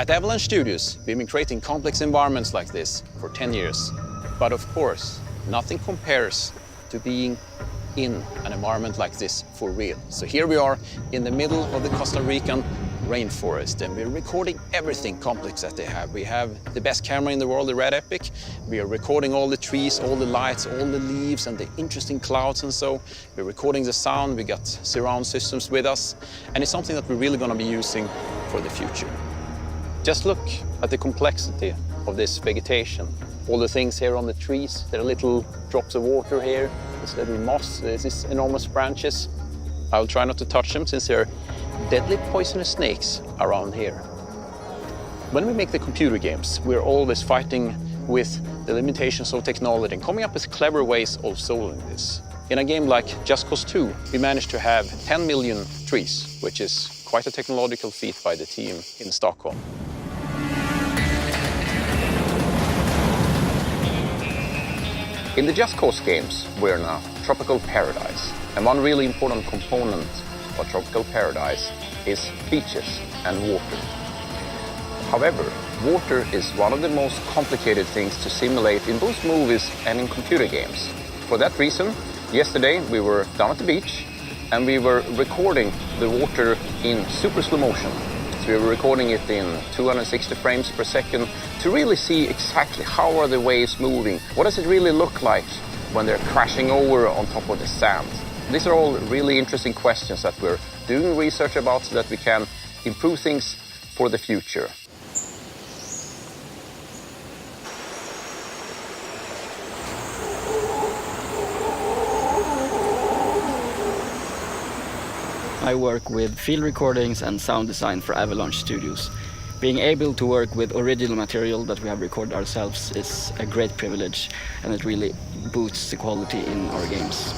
At Avalanche Studios, we've been creating complex environments like this for 10 years. But of course, nothing compares to being in an environment like this for real. So here we are in the middle of the Costa Rican rainforest, and we're recording everything complex that they have. We have the best camera in the world, the Red Epic. We are recording all the trees, all the lights, all the leaves and the interesting clouds and so. We're recording the sound, we got surround systems with us, and it's something that we're really going to be using for the future. Just look at the complexity of this vegetation. All the things here on the trees, there are little drops of water here, this little moss, there's these enormous branches. I'll try not to touch them since there are deadly poisonous snakes around here. When we make the computer games, we're always fighting with the limitations of technology and coming up with clever ways of solving this. In a game like Just Cause 2, we managed to have 10 million trees, which is quite a technological feat by the team in Stockholm. In the Just Cause games, we're in a tropical paradise. And one really important component of tropical paradise is beaches and water. However, water is one of the most complicated things to simulate in both movies and in computer games. For that reason, yesterday we were down at the beach and we were recording the water in super slow motion. So we were recording it in 260 frames per second to really see exactly how are the waves moving. What does it really look like when they're crashing over on top of the sand? These are all really interesting questions that we're doing research about so that we can improve things for the future. I work with field recordings and sound design for Avalanche Studios. Being able to work with original material that we have recorded ourselves is a great privilege, and it really boosts the quality in our games.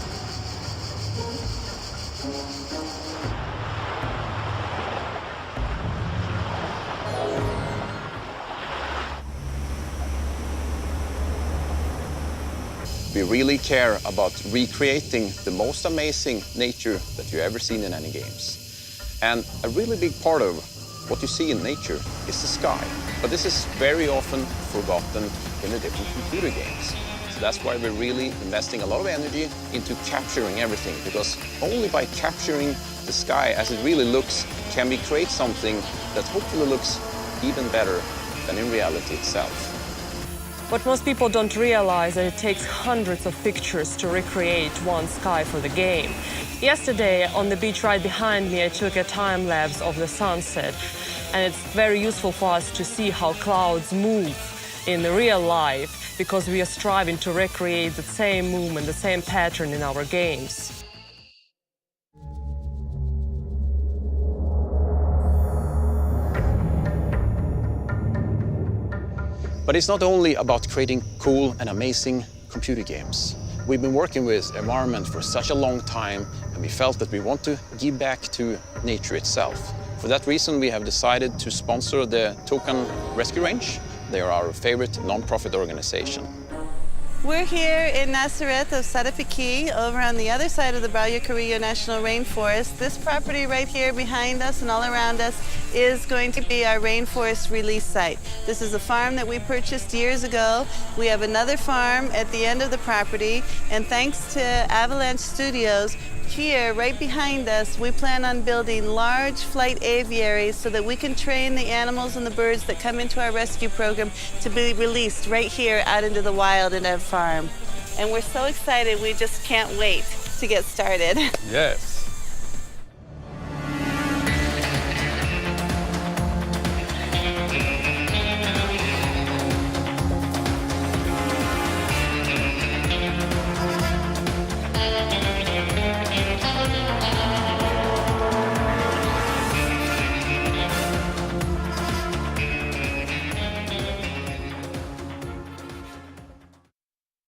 We really care about recreating the most amazing nature that you've ever seen in any games. And a really big part of what you see in nature is the sky. But this is very often forgotten in the different computer games. So that's why we're really investing a lot of energy into capturing everything, because only by capturing the sky as it really looks can we create something that hopefully looks even better than in reality itself. What most people don't realize is that it takes hundreds of pictures to recreate one sky for the game. Yesterday, on the beach right behind me, I took a time-lapse of the sunset, and it's very useful for us to see how clouds move in the real life, because we are striving to recreate the same movement, the same pattern in our games. But it's not only about creating cool and amazing computer games. We've been working with environment for such a long time, and we felt that we want to give back to nature itself. For that reason, we have decided to sponsor the Toucan Rescue Range. They are our favorite non-profit organization. We're here in Nazareth of Sarapiquí, over on the other side of the Braulio Carrillo National Rainforest. This property right here behind us and all around us is going to be our rainforest release site. This is a farm that we purchased years ago. We have another farm at the end of the property, and thanks to Avalanche Studios, here, right behind us, we plan on building large flight aviaries so that we can train the animals and the birds that come into our rescue program to be released right here out into the wild in our farm. And we're so excited, we just can't wait to get started. Yes.